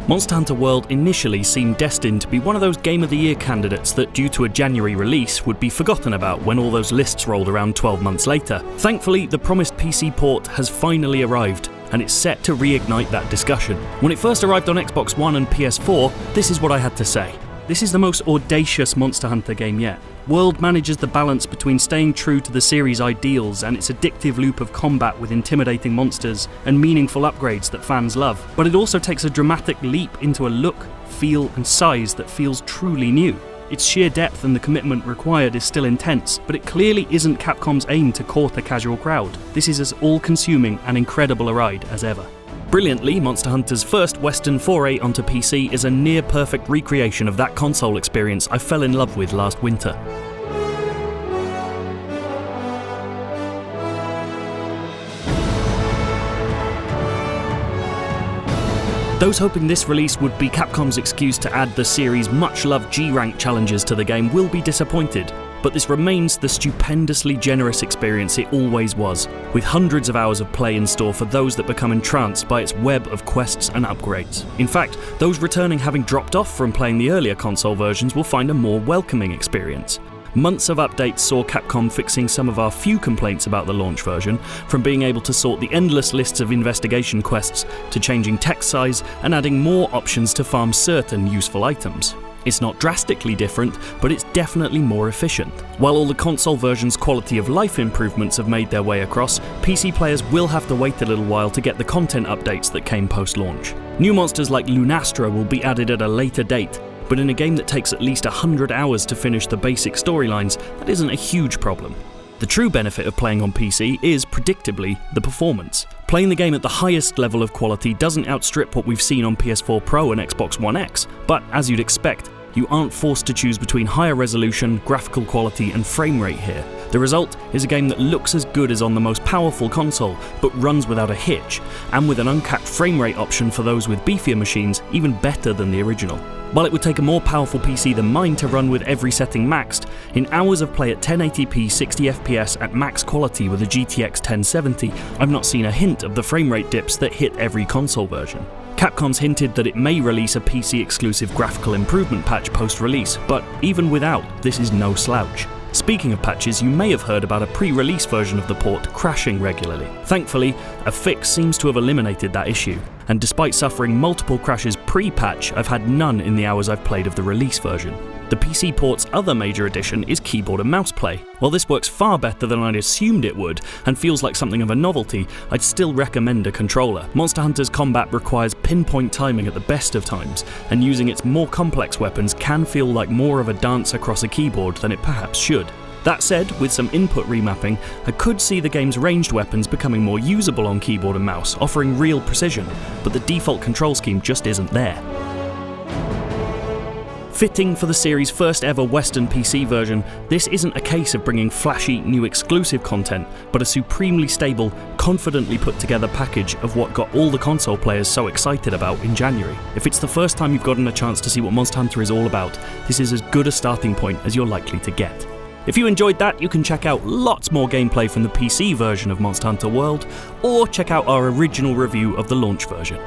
Monster Hunter World initially seemed destined to be one of those Game of the Year candidates that, due to a January release, would be forgotten about when all those lists rolled around 12 months later. Thankfully, the promised PC port has finally arrived, and it's set to reignite that discussion. When it first arrived on Xbox One and PS4, this is what I had to say. This is the most audacious Monster Hunter game yet. World manages the balance between staying true to the series' ideals and its addictive loop of combat with intimidating monsters and meaningful upgrades that fans love. But it also takes a dramatic leap into a look, feel and size that feels truly new. Its sheer depth and the commitment required is still intense, but it clearly isn't Capcom's aim to court a casual crowd. This is as all-consuming and incredible a ride as ever. Brilliantly, Monster Hunter's first Western foray onto PC is a near-perfect recreation of that console experience I fell in love with last winter. Those hoping this release would be Capcom's excuse to add the series' much-loved G-Rank challenges to the game will be disappointed. But this remains the stupendously generous experience it always was, with hundreds of hours of play in store for those that become entranced by its web of quests and upgrades. In fact, those returning having dropped off from playing the earlier console versions will find a more welcoming experience. Months of updates saw Capcom fixing some of our few complaints about the launch version, from being able to sort the endless lists of investigation quests to changing text size and adding more options to farm certain useful items. It's not drastically different, but it's definitely more efficient. While all the console version's quality of life improvements have made their way across, PC players will have to wait a little while to get the content updates that came post-launch. New monsters like Lunastra will be added at a later date, but in a game that takes at least 100 hours to finish the basic storylines, that isn't a huge problem. The true benefit of playing on PC is, predictably, the performance. Playing the game at the highest level of quality doesn't outstrip what we've seen on PS4 Pro and Xbox One X, but as you'd expect, you aren't forced to choose between higher resolution, graphical quality and frame rate here. The result is a game that looks as good as on the most powerful console, but runs without a hitch, and with an uncapped frame rate option for those with beefier machines, even better than the original. While it would take a more powerful PC than mine to run with every setting maxed, in hours of play at 1080p 60fps at max quality with a GTX 1070, I've not seen a hint of the frame rate dips that hit every console version. Capcom's hinted that it may release a PC-exclusive graphical improvement patch post-release, but even without, this is no slouch. Speaking of patches, you may have heard about a pre-release version of the port crashing regularly. Thankfully, a fix seems to have eliminated that issue, and despite suffering multiple crashes pre-patch, I've had none in the hours I've played of the release version. The PC port's other major addition is keyboard and mouse play. While this works far better than I'd assumed it would, and feels like something of a novelty, I'd still recommend a controller. Monster Hunter's combat requires pinpoint timing at the best of times, and using its more complex weapons can feel like more of a dance across a keyboard than it perhaps should. That said, with some input remapping, I could see the game's ranged weapons becoming more usable on keyboard and mouse, offering real precision, but the default control scheme just isn't there. Fitting for the series' first ever Western PC version, this isn't a case of bringing flashy, new exclusive content, but a supremely stable, confidently put together package of what got all the console players so excited about in January. If it's the first time you've gotten a chance to see what Monster Hunter is all about, this is as good a starting point as you're likely to get. If you enjoyed that, you can check out lots more gameplay from the PC version of Monster Hunter World, or check out our original review of the launch version.